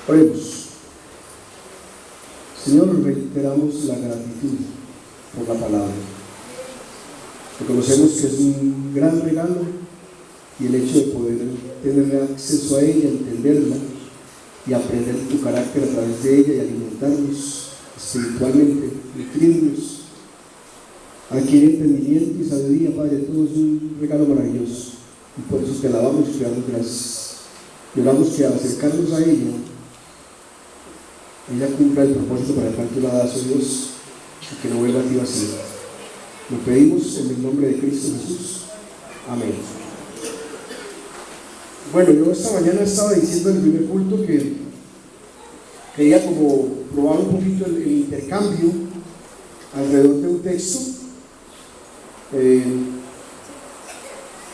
Oremos. Señor, reiteramos la gratitud por la palabra. Reconocemos que es un gran regalo y el hecho de poder tener acceso a ella, entenderla y aprender tu carácter a través de ella y alimentarnos espiritualmente, nutrirnos, adquirir entendimiento y sabiduría, Padre. Todo es un regalo maravilloso y por eso te alabamos y te damos gracias. Y oramos que al acercarnos a ella cumpla el propósito para el cual tú la das, oh Dios, y que no vuelva a ti vacío. Lo pedimos en el nombre de Cristo Jesús. Amén. Bueno, yo esta mañana estaba diciendo en el primer culto que quería como probar un poquito el intercambio alrededor de un texto.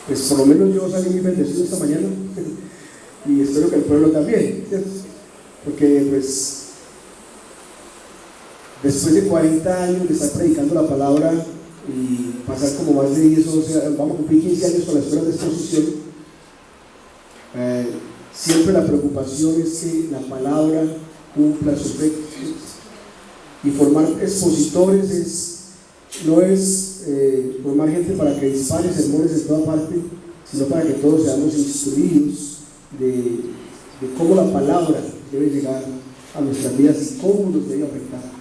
Pues por lo menos yo salí muy bendecido esta mañana y espero que el pueblo también, ¿cierto? Porque pues después de 40 años de estar predicando la palabra y pasar como más de 10 o 12, vamos a cumplir 15 años con la escuela de exposición, siempre la preocupación es que la palabra cumpla su efecto. Y formar expositores no es formar gente para que dispare sermones en toda parte, sino para que todos seamos instruidos de cómo la palabra debe llegar a nuestras vidas y cómo nos debe afectar.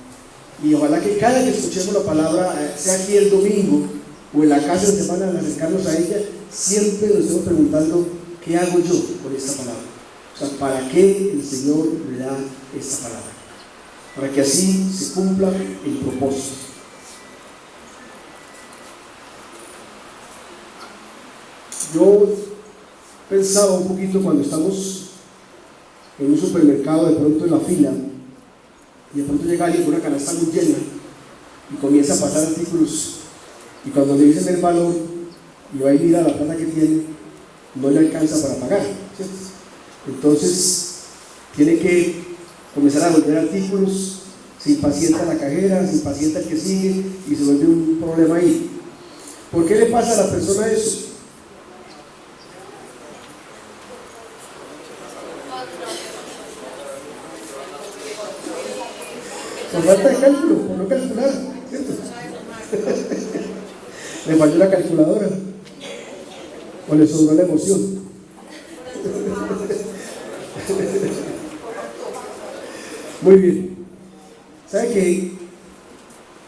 Y ojalá que cada que escuchemos la palabra, sea aquí el domingo o en la casa de semana, al acercarnos a ella, siempre nos estemos preguntando: ¿qué hago yo con esta palabra? O sea, ¿para qué el Señor me da esta palabra? Para que así se cumpla el propósito. Yo pensaba un poquito cuando estamos en un supermercado, de pronto en la fila, y de pronto llega alguien con una canasta muy llena y comienza a pasar artículos, y cuando le dicen el valor y va y mira la plata que tiene, no le alcanza para pagar, ¿cierto? Entonces tiene que comenzar a volver artículos, se impacienta la cajera, se impacienta el que sigue y se vuelve un problema ahí. ¿Por qué le pasa a la persona eso? Por falta de cálculo, por no calcular, ¿cierto? Le falló la calculadora o le sobró la emoción. Muy bien. ¿Sabe que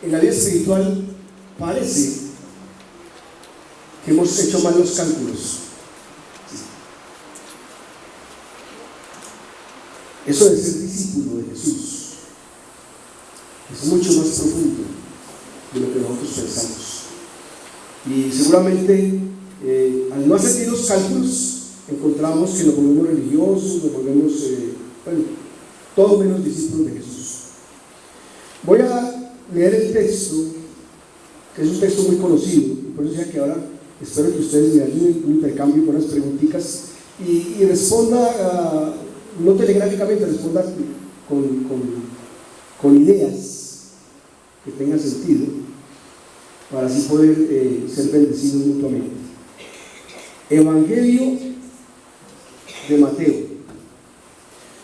en la vida espiritual parece que hemos hecho mal los cálculos? Eso de ser discípulo de Jesús es mucho más profundo de lo que nosotros pensamos. Y seguramente al no hacer bien los cálculos, encontramos que nos volvemos religiosos, nos volvemos, todo menos discípulos de Jesús. Voy a leer el texto, que es un texto muy conocido, y por eso decía que ahora espero que ustedes me ayuden un intercambio con unas preguntitas y responda, no telegráficamente, responda con ideas que tengan sentido, para así poder ser bendecidos mutuamente. Evangelio de Mateo.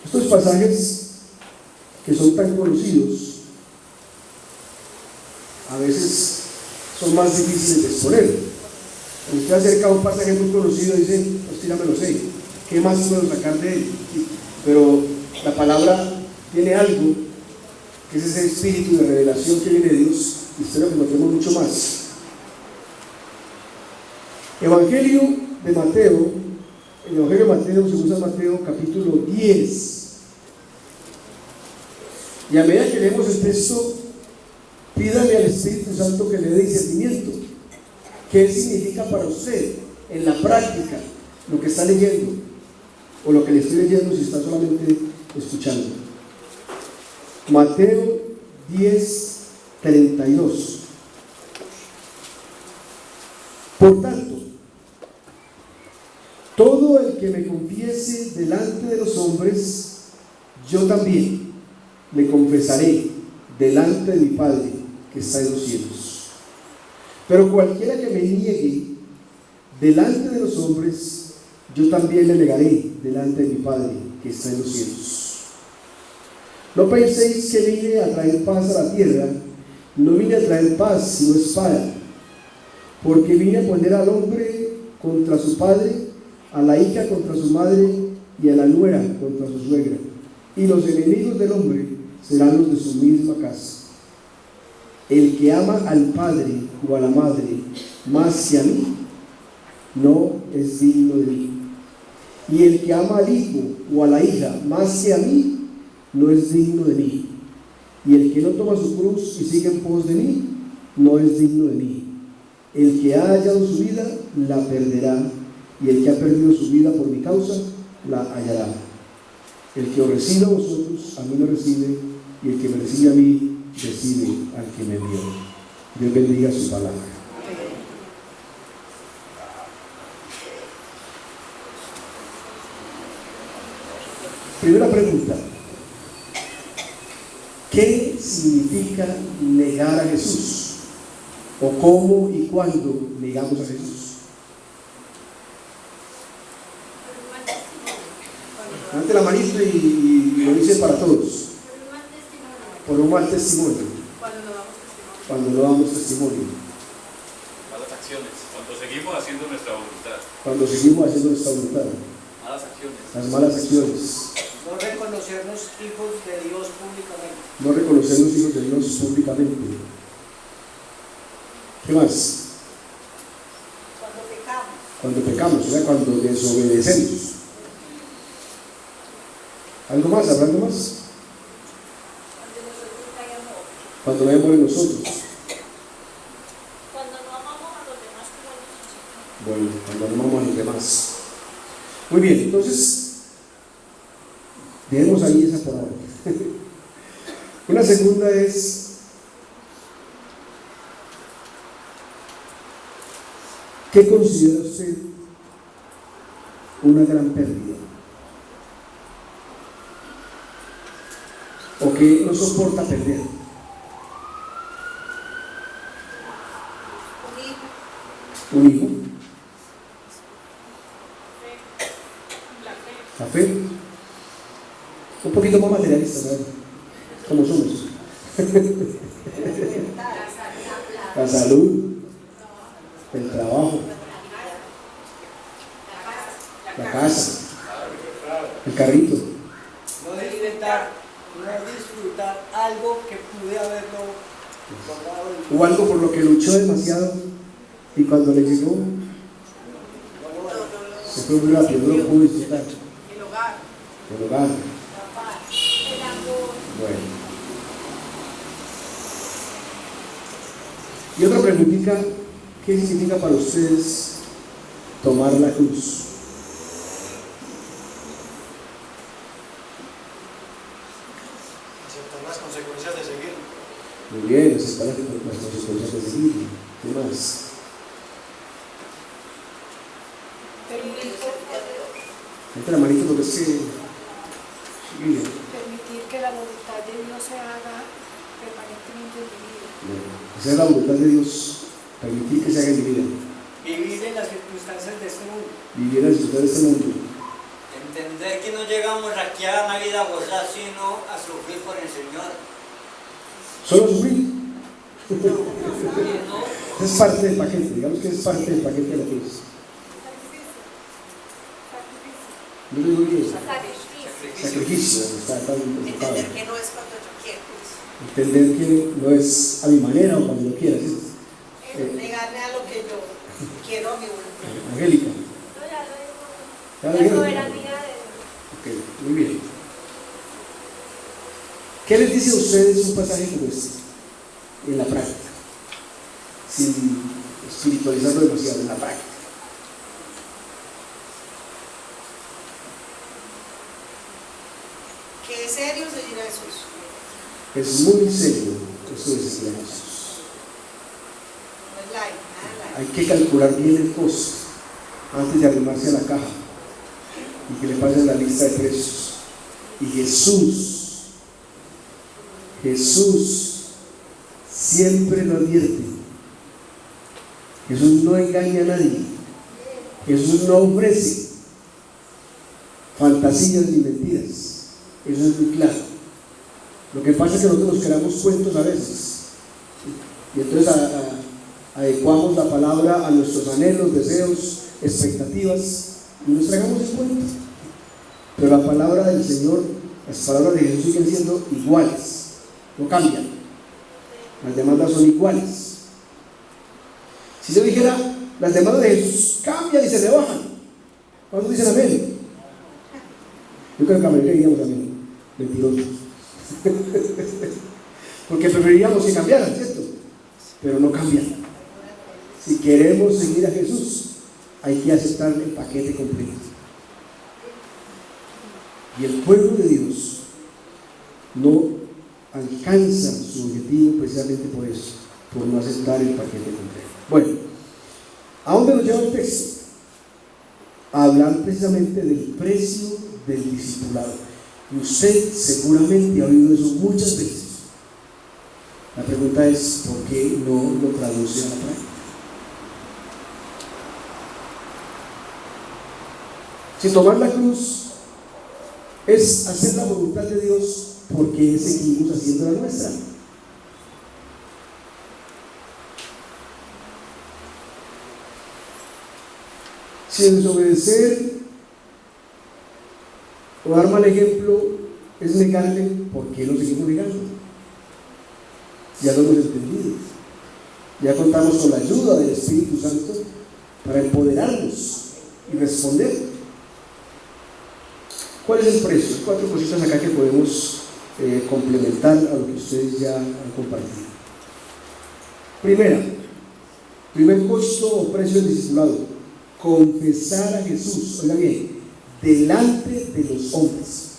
Estos pasajes que son tan conocidos a veces son más difíciles de exponer. Cuando usted acerca a un pasaje muy conocido, dice: hostia, ya me lo sé, ¿qué más puedo sacar de él? Pero la palabra tiene algo que es ese espíritu de revelación que viene de Dios, y espero que notemos mucho más. Evangelio de Mateo. El Evangelio de Mateo, según San Mateo, capítulo 10. Y a medida que leemos el texto, pídale al Espíritu Santo que le dé discernimiento. ¿Qué significa para usted en la práctica lo que está leyendo? O lo que le estoy leyendo si está solamente escuchando. Mateo 10:32. Por tanto, todo el que me confiese delante de los hombres, yo también le confesaré delante de mi Padre que está en los cielos. Pero cualquiera que me niegue delante de los hombres, yo también le negaré delante de mi Padre que está en los cielos. No penséis que vine a traer paz a la tierra. No vine a traer paz, sino espada. Porque vine a poner al hombre contra su padre, a la hija contra su madre, y a la nuera contra su suegra. Y los enemigos del hombre serán los de su misma casa. El que ama al padre o a la madre más que a mí, no es digno de mí. Y el que ama al hijo o a la hija más que a mí, no es digno de mí. Y el que no toma su cruz y sigue en pos de mí, no es digno de mí. El que ha hallado su vida, la perderá. Y el que ha perdido su vida por mi causa, la hallará. El que os recibe a vosotros, a mí me recibe, y el que me recibe a mí, recibe al que me envió. Dios bendiga su palabra. Primera pregunta: ¿qué significa negar a Jesús? ¿O cómo y cuándo negamos a Jesús? Levante la manito y lo dice para todos. Por un mal testimonio. Cuando no damos testimonio. Malas acciones. Cuando seguimos haciendo nuestra voluntad. Cuando seguimos haciendo nuestra voluntad. Malas acciones. Las malas acciones. No reconocernos hijos de Dios públicamente. No reconocernos hijos de Dios públicamente. ¿Qué más? Cuando pecamos, o sea, cuando desobedecemos. ¿Algo más? ¿Hablando más? Cuando no hay amor en nosotros. Cuando no amamos a los demás como Bueno, cuando no amamos a los demás. Muy bien, entonces dejemos ahí esa por ahora. Una segunda es: ¿qué considera usted una gran pérdida? ¿O qué no soporta perder? Un hijo. La fe. Un poquito más materialista, ¿verdad? Como somos. La salud, el trabajo, la casa, el carrito. No disfrutar, algo que pude haberlo logrado. O algo por lo que luchó demasiado y cuando le llegó se fue muy rápido, no lo pudo disfrutar. El hogar. Bueno. Y otra preguntita: ¿qué significa para ustedes tomar la cruz? Aceptar las consecuencias de seguir. Muy bien, aceptar las consecuencias de seguir. ¿Qué más? Mete la manito porque es que... Permitir que la voluntad de Dios se haga permanentemente en mi vida. Esa es la voluntad de Dios, permitir que se haga en mi vida. Vivir en las circunstancias de este mundo. Vivir en las circunstancias de este mundo. Entender que no llegamos aquí a una vida gozada, sino a sufrir por el Señor. Solo sufrir. Es parte del paquete, digamos que es parte del paquete de la cruz. No le digo bien. Sacrificio. Entender que no es cuando yo quiero. Entender que no es a mi manera o cuando yo quiera. ¿Sí? Negarme a lo que yo quiero a mi voluntad. Angélica. la soberanía de Dios. Ok, muy bien. ¿Qué les dice a ustedes un pasaje como este? En la práctica. Sin espiritualizarlo demasiado, en la práctica. ¿Qué es serio seguir a Jesús? Es muy serio esto de seguir a Jesús. No es light, nada Hay light. que calcular bien el costo antes de arrimarse a la caja y que le pasen la lista de precios. Y Jesús siempre lo advierte. Jesús no engaña a nadie. Jesús no ofrece fantasías ni mentiras. Eso es muy claro. Lo que pasa es que nosotros nos creamos cuentos a veces, y entonces adecuamos la palabra a nuestros anhelos, deseos, expectativas, y nos tragamos el cuento. Pero la palabra del Señor, las palabras de Jesús siguen siendo iguales, no cambian. Las demandas son iguales. Si yo dijera, las demandas de Jesús cambian y se rebajan, ¿cuántos dicen amén? Yo creo que la mayoría diríamos amén. Mentirosos. Porque preferiríamos que cambiaran, ¿cierto? Pero no cambian. Si queremos seguir a Jesús, hay que aceptar el paquete completo. Y el pueblo de Dios no alcanza su objetivo precisamente por eso, por no aceptar el paquete completo. Bueno, ¿a dónde nos lleva el texto? A hablar precisamente del precio del discipulado. Y usted seguramente ha oído eso muchas veces. La pregunta es, ¿por qué no lo traduce a la práctica? Si tomar la cruz es hacer la voluntad de Dios, ¿por qué seguimos haciendo la nuestra? Si desobedecer o dar mal ejemplo es negarle, ¿por qué lo seguimos negando? Ya lo hemos entendido. Ya contamos con la ayuda del Espíritu Santo para empoderarnos y responder. ¿Cuál es el precio? 4 cositas acá que podemos complementar a lo que ustedes ya han compartido. Primer costo o precio del discipulado: confesar a Jesús, oiga bien, delante de los hombres.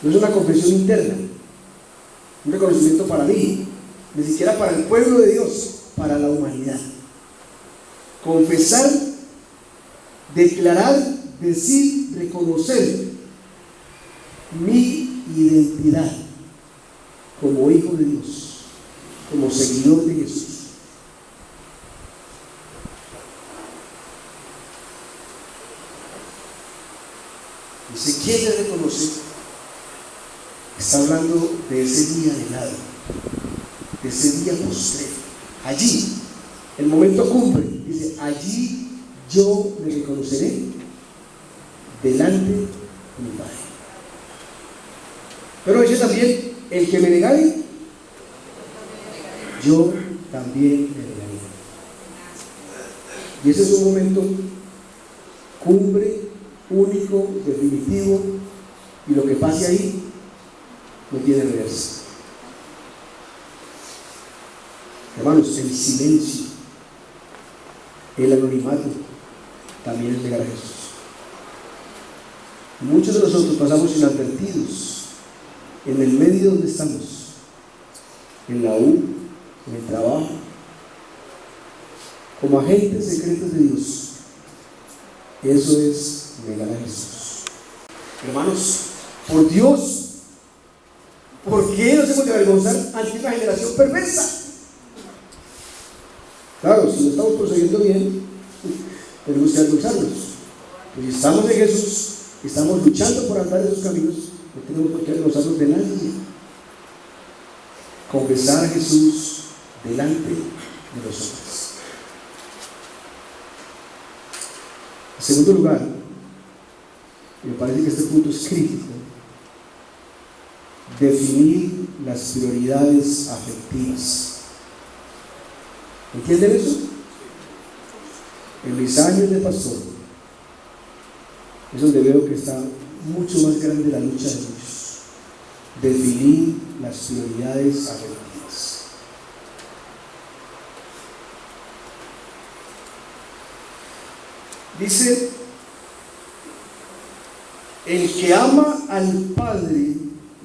No es una confesión interna, un reconocimiento para mí, ni siquiera para el pueblo de Dios, para la humanidad. Confesar, declarar, decir, reconocer mi identidad como hijo de Dios, como seguidor de Jesús. Dice, ¿quién le reconoce? Está hablando de ese día anhelado, de ese día postrero. Allí, el momento cumbre, dice, allí yo le reconoceré delante de mi Padre. Pero dice también, el que me negare, yo también le negaré. Y ese es un momento cumbre, único, definitivo, y lo que pase ahí no tiene reversa. Hermanos, el silencio, el anonimato, también es negar a Jesús. Muchos de nosotros pasamos inadvertidos en el medio donde estamos, en la U, en el trabajo, como agentes secretos de Dios. Eso es negar a Jesús. Hermanos, por Dios, ¿por qué nos hemos de avergonzar ante una generación perversa? Claro, si lo estamos procediendo bien, tenemos que avergonzarnos. Pero si estamos en Jesús, estamos luchando por andar en esos caminos, no tenemos por qué avergonzarnos de nadie. Confesar a Jesús delante de los hombres. En segundo lugar, me parece que este punto es crítico: definir las prioridades afectivas. ¿Entienden eso? En mis años de pastor es donde veo que está mucho más grande la lucha de muchos. Definir las prioridades afectivas. Dice, el que ama al padre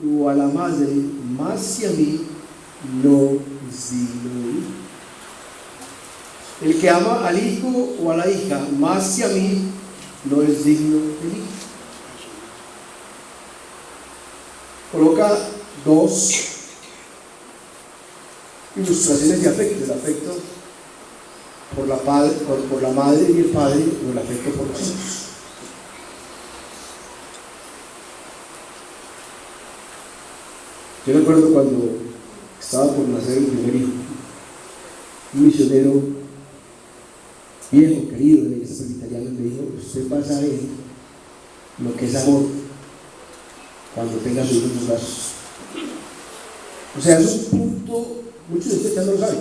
o a la madre más que a mí, no es digno de mí. El que ama al hijo o a la hija más que a mí, no es digno de mí. Coloca 2 ilustraciones de afecto: el afecto por la madre y el padre, o el afecto por los hijos. Yo recuerdo cuando estaba por nacer el primer hijo, un misionero viejo, querido de la iglesia presbiteriana me dijo: usted va a saber lo que es amor cuando tenga su hijo en sus brazos. O sea, es un punto, muchos de ustedes ya no lo saben,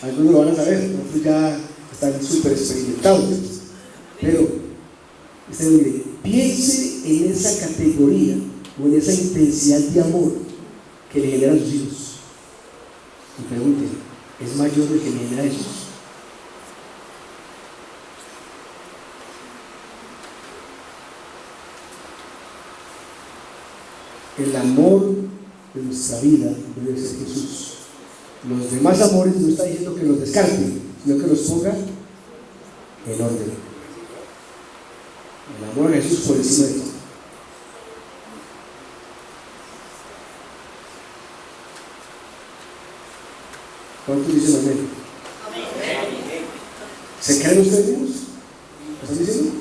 algunos lo van a saber, otros ya están súper experimentados, pero usted mire, piense en esa categoría o en esa intensidad de amor que le genera a sus hijos y pregunte: ¿es mayor el que le genera a Jesús? El amor de nuestra vida debe ser Jesús. Los demás amores no está diciendo que los descarte, sino que los ponga en orden. El amor a Jesús por encima de todo. ¿Cuántos dicen amén? ¿Se creen ustedes mismos? ¿Lo están diciendo?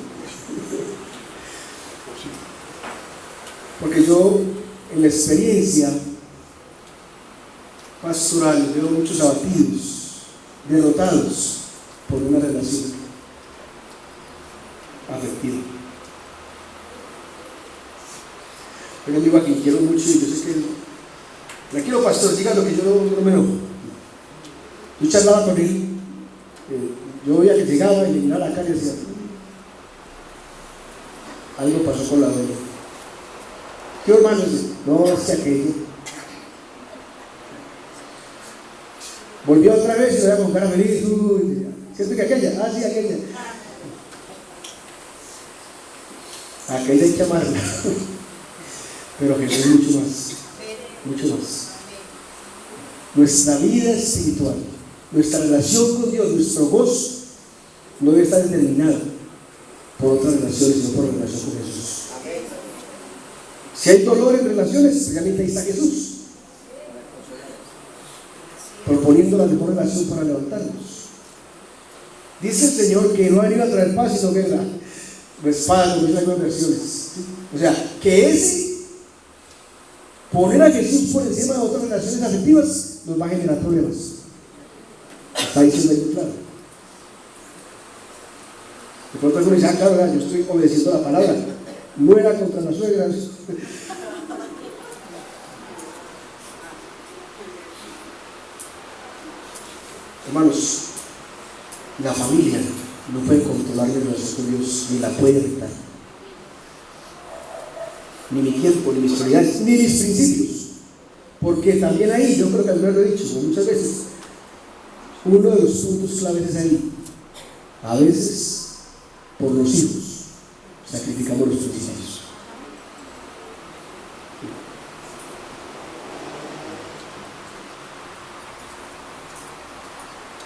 Porque yo, en la experiencia pastoral, veo muchos abatidos, derrotados por una relación afectiva. Yo digo a quien quiero mucho y yo sé que tranquilo pastor, diga lo que yo no me enojo. Yo charlaba con él, yo veía que llegaba y le miraba la cara y decía: algo pasó con la abuela. ¿Qué hermano? No, es que aquello. Volvió otra vez y lo veía con cara feliz. ¿Cierto que aquella? Ah, sí, aquella. Aquella hay que amarla. Pero Jesús mucho más. Mucho más. Nuestra vida espiritual, nuestra relación con Dios, nuestro gozo, no debe estar determinado por otras relaciones, sino por la relación con Jesús. Si hay dolor en relaciones, realmente ahí está Jesús, proponiendo la mejor relación para levantarnos. Dice el Señor que no ha venido a traer paz, sino guerra, espada, como dicen algunas versiones. O sea, que ese poner a Jesús por encima de otras relaciones afectivas nos va a generar problemas. Está diciendo ahí claro. De pronto algunos dicen: claro, yo estoy obedeciendo la palabra. Muera contra la suegra. Hermanos, la familia no puede controlar la relación con Dios, ni la puede evitar. Ni mi tiempo, ni mis prioridades, ni mis principios. Porque también ahí, yo creo que alguna vez lo he dicho muchas veces, uno de los puntos claves es ahí. A veces, por los hijos, sacrificamos los principios.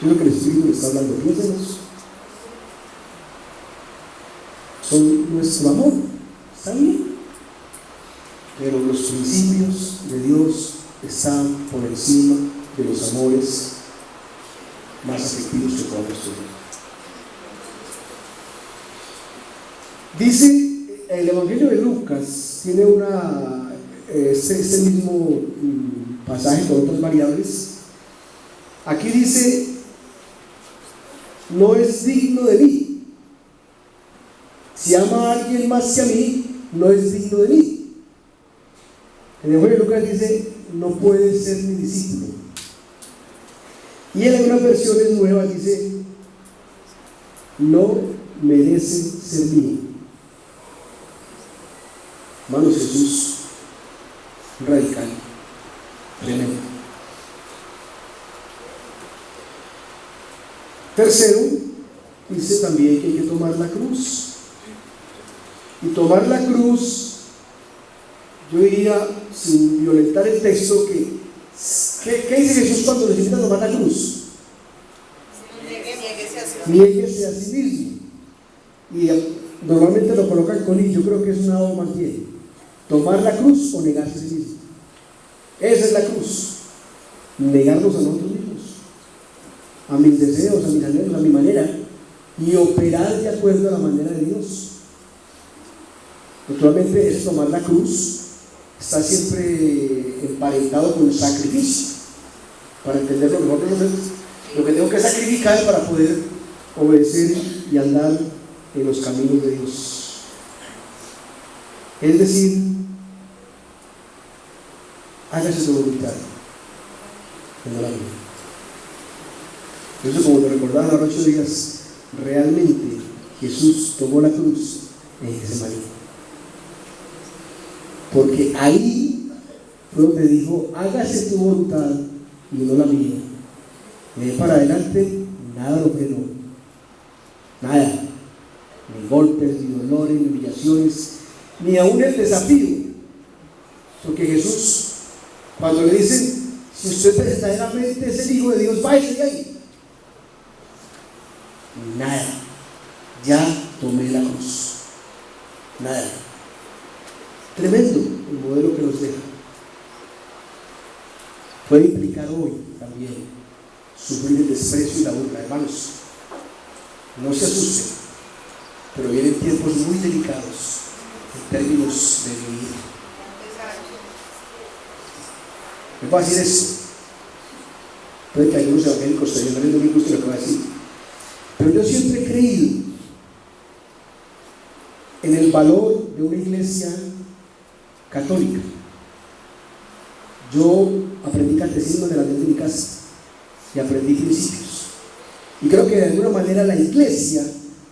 Yo creo que el Espíritu está hablando, piénsenos. Son nuestro amor, está bien, pero los principios de Dios están por encima de los amores más afectivos que podamos tener. Dice el Evangelio de Lucas, tiene este mismo pasaje con otras variables. Aquí dice: no es digno de mí. Si ama a alguien más que a mí, no es digno de mí. El Evangelio de Lucas dice: no puede ser mi discípulo. Y en algunas versiones nuevas dice: no merece ser mío. Hermanos, Jesús, radical, tremendo. Tercero, dice también que hay que tomar la cruz. Y tomar la cruz, yo diría, sin violentar el texto, ¿qué dice Jesús cuando nos invita a tomar la cruz? Niéguese a sí mismo. Y normalmente lo colocan con y yo creo que es una O más bien. Tomar la cruz o negarse a sí mismo. Esa es la cruz. Negarnos a nosotros mismos, a mis deseos, a mis anhelos, a mi manera, y operar de acuerdo a la manera de Dios. Naturalmente es tomar la cruz está siempre emparentado con sacrificio, para entender lo mejor de lo que tengo que sacrificar para poder obedecer y andar en los caminos de Dios. Es decir, hágase su voluntad, no la mía. Por eso, como lo recordaban ahora 8 días, realmente Jesús tomó la cruz en Getsemaní, porque ahí fue donde dijo: hágase tu voluntad y no la mía. De ahí para adelante, nada lo frenó, nada, ni golpes, ni dolores, ni humillaciones, ni aún el desafío, porque Jesús, cuando le dicen: si usted verdaderamente es el Hijo de Dios, váyase de ahí, nada, ya tomé la cruz, nada. Tremendo el modelo que nos deja. Puede implicar hoy también sufrir el desprecio y la burla. Hermanos, no se asusten, pero vienen tiempos muy delicados en términos de vivir. Me voy a decir esto. Puede que algunos evangélicos también no les guste lo que voy a decir, pero yo siempre he creído en el valor de una iglesia católica. Yo aprendí catecismo delante de mi casa y aprendí principios, y creo que de alguna manera la iglesia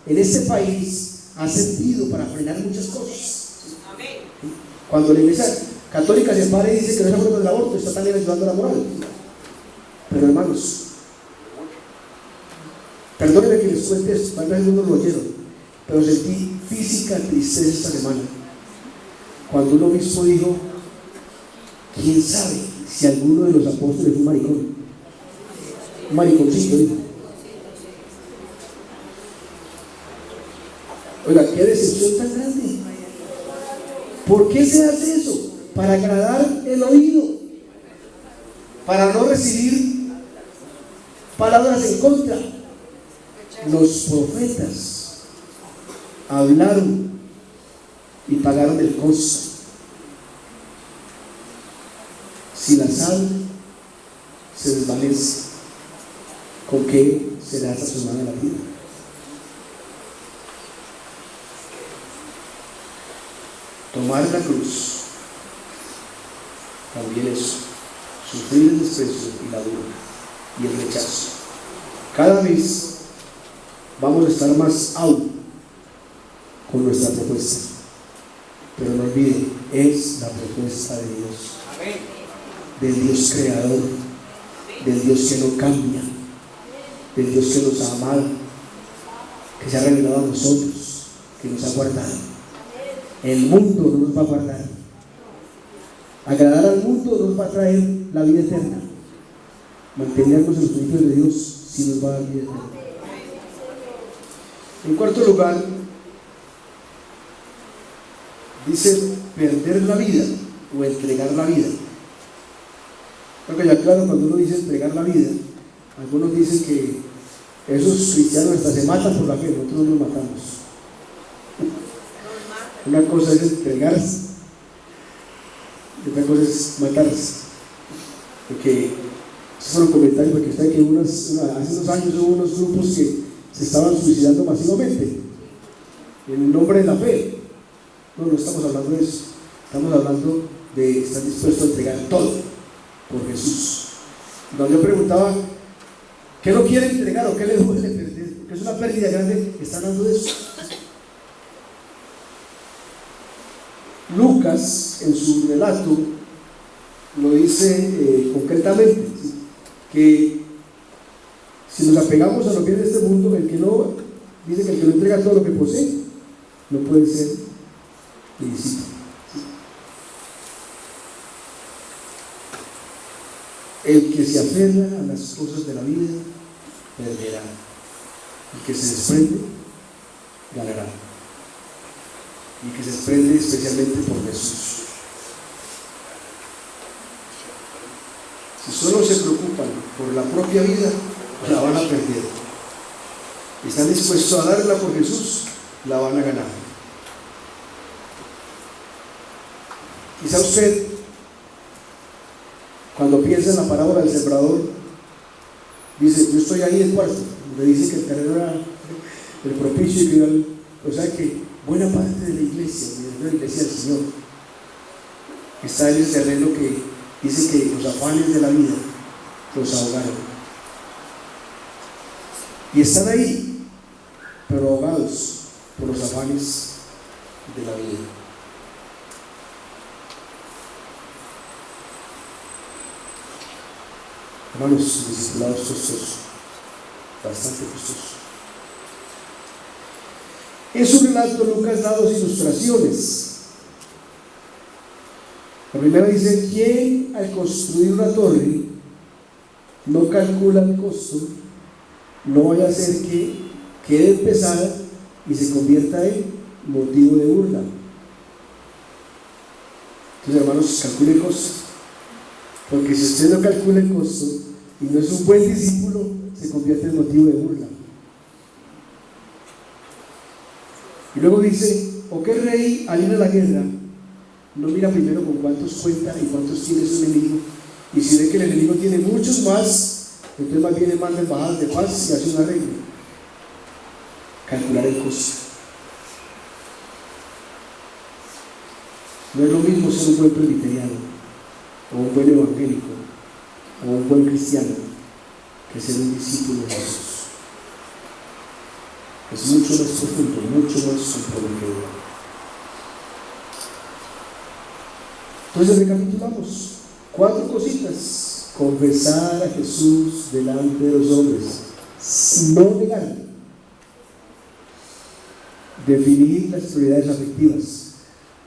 en este país ha servido para frenar muchas cosas. Cuando la iglesia católica se para y dice que no es a favor del aborto, está también ayudando a la moral. Pero hermanos, perdónenme que les cuente esto, tal vez algunos lo oyeron, pero sentí física tristeza esta semana cuando un obispo dijo: ¿quién sabe si alguno de los apóstoles fue un maricón? Un mariconcito, dijo. Oiga, qué decepción tan grande. ¿Por qué se hace eso? Para agradar el oído, para no recibir palabras en contra. Los profetas hablaron y pagaron el costo. Si la sal se desvanece, ¿con qué será sazonada la vida? Tomar la cruz también es sufrir el desprecio y la burla y el rechazo. Cada vez vamos a estar más aún con nuestra propuesta, pero no olviden, es la propuesta de Dios, del Dios creador, del Dios que no cambia, del Dios que nos ha amado, que se ha revelado a nosotros, que nos ha guardado. El mundo no nos va a guardar. Agradar al mundo nos va a traer la vida eterna. Mantenernos en los principios de Dios sí nos va a dar vida eterna. En cuarto lugar, dice perder la vida o entregar la vida. Creo que ya claro, cuando uno dice entregar la vida, algunos dicen que esos cristianos hasta se matan por la fe, nosotros no nos matamos. Una cosa es entregarse y otra cosa es matarse. Porque esos fueron comentarios, porque usted que hace unos años hubo unos grupos que se estaban suicidando masivamente en el nombre de la fe. No estamos hablando de eso, estamos hablando de estar dispuesto a entregar todo por Jesús. Cuando yo preguntaba ¿qué no quiere entregar o qué le duele perder? Porque es una pérdida grande, está hablando de eso. Lucas, en su relato, lo dice concretamente, ¿sí? Que si nos apegamos a lo que es de este mundo, el que no, dice que el que no entrega todo lo que posee, no puede ser mi discípulo. El que se aferra a las cosas de la vida, perderá. El que se desprende, ganará. Y que se desprende especialmente por Jesús. Si solo se preocupan por la propia vida, la van a perder. Si están dispuestos a darla por Jesús, la van a ganar. Quizá usted, cuando piensa en la parábola del sembrador, dice, yo estoy ahí en el cuarto, donde dice que el terreno era el propicio y que era o sea que buena parte de la iglesia del Señor, está en el terreno que dice que los afanes de la vida los ahogaron. Y están ahí, pero ahogados por los afanes de la vida. Hermanos, discipulados costosos, bastante costosos. En su relato Lucas da dos ilustraciones. La primera dice: ¿quién al construir una torre no calcula el costo? No vaya a ser que quede pesada y se convierta en motivo de burla. Entonces, hermanos, calcule el costo, porque si usted no calcula el costo y no es un buen discípulo, se convierte en motivo de burla. Y luego dice: ¿o qué rey al ir a la guerra no mira primero con cuántos cuenta y cuántos tiene su enemigo? Y si ve que el enemigo tiene muchos más, entonces más bien manda embajadas de paz y hace un arreglo. Calcular el costo. No es lo mismo ser un buen presbiteriano, o un buen evangélico, o un buen cristiano, que ser un discípulo de Jesús. Es mucho más profundo, mucho más comprometedor. Entonces recapitulamos 4 cositas: confesar a Jesús delante de los hombres, no negar, definir las prioridades afectivas.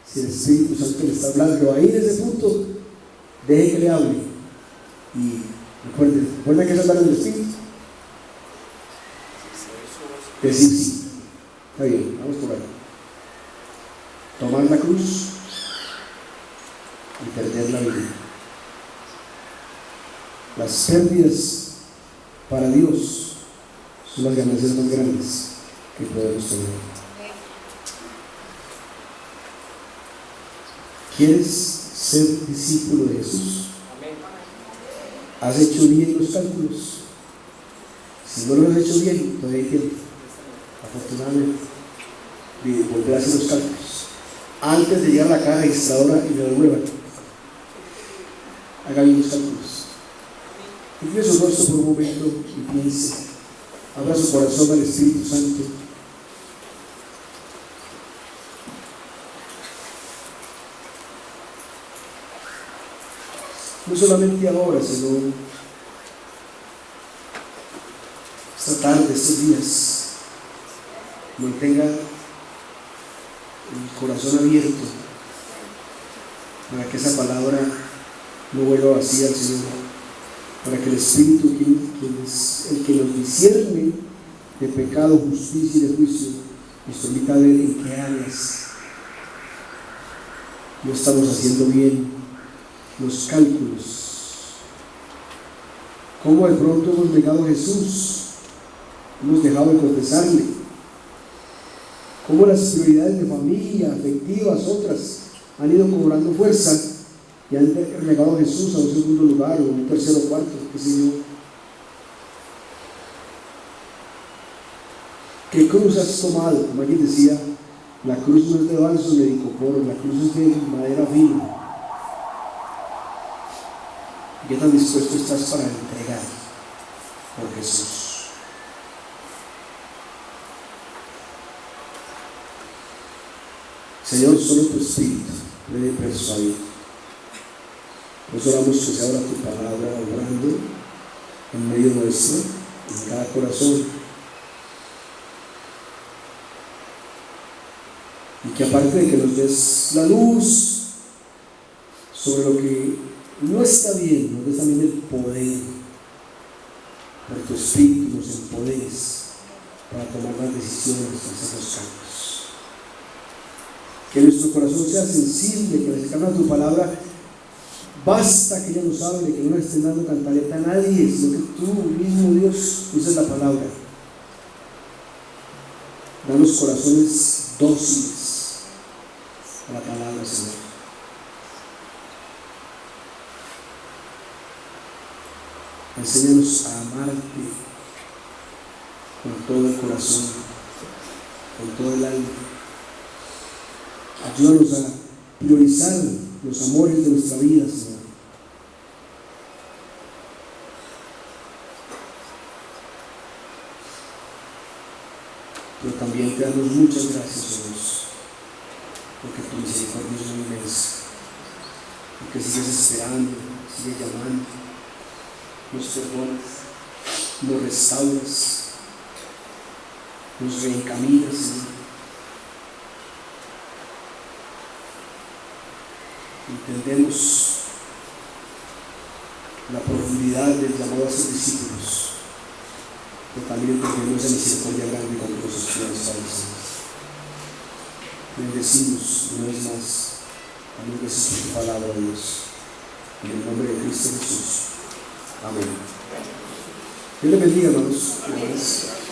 Si el Espíritu Santo le está hablando ahí en ese punto, deje que le hable y recuerden que es hablar del Espíritu. Decir sí. Está bien, vamos por ahí. Tomar la cruz y perder la vida. Las pérdidas para Dios son las ganancias más grandes que podemos tener. ¿Quieres ser discípulo de Jesús? ¿Has hecho bien los cálculos? Si no lo has hecho bien, todavía hay tiempo, afortunadamente, de volver a hacer los cálculos antes de llegar a la caja registradora y me devuelvan. Haga bien los cálculos. Incline su rostro por un momento y piense. Abra su corazón al Espíritu Santo. No solamente ahora, sino esta tarde, estos días. Mantenga el corazón abierto para que esa palabra no vuelva vacía al Señor, para que el Espíritu, quien es el que nos discierne de pecado, justicia y de juicio, nos permita ver en qué áreas no estamos haciendo bien los cálculos, cómo de pronto hemos negado a Jesús, hemos dejado de confesarle, cómo las prioridades de familia, afectivas, otras han ido cobrando fuerza y han relegado a Jesús a un segundo lugar o un tercero o cuarto, qué sé yo. ¿Qué cruz has tomado? Como alguien decía, la cruz no es de balso ni de icopor, la cruz es de madera fina. ¿Qué tan dispuesto estás para entregar por Jesús? Señor, solo tu Espíritu puede persuadir. Nos oramos que se abra tu palabra obrando en medio nuestro, en cada corazón, y que aparte de que nos des la luz sobre lo que no está bien, nos des también el poder, por tu Espíritu nos empoderes para tomar las decisiones, hacer los cambios. Que nuestro corazón sea sensible, que acercarnos a tu palabra, basta que ella nos hable, que no le estés dando cantaleta a nadie, sino que tú mismo, Dios, uses la palabra. Danos corazones dóciles a la palabra, Señor. Enséñanos a amarte con todo el corazón, con todo el alma. Ayúdanos a priorizar los amores de nuestra vida, Señor. Pero también te damos muchas gracias, Dios, porque tu misericordia es muy inmensa, porque sigues esperando, sigues llamando, nos perdonas, nos restauras, nos reencaminas, Señor. Entendemos la profundidad del llamado a ser discípulos, pero también entendemos la misericordia grande con que nos sostiene, Padre Santo. Bendecimos una vez más, damos gracias por tu palabra, Dios, en el nombre de Cristo Jesús. Amén. Dios les bendiga, hermanos.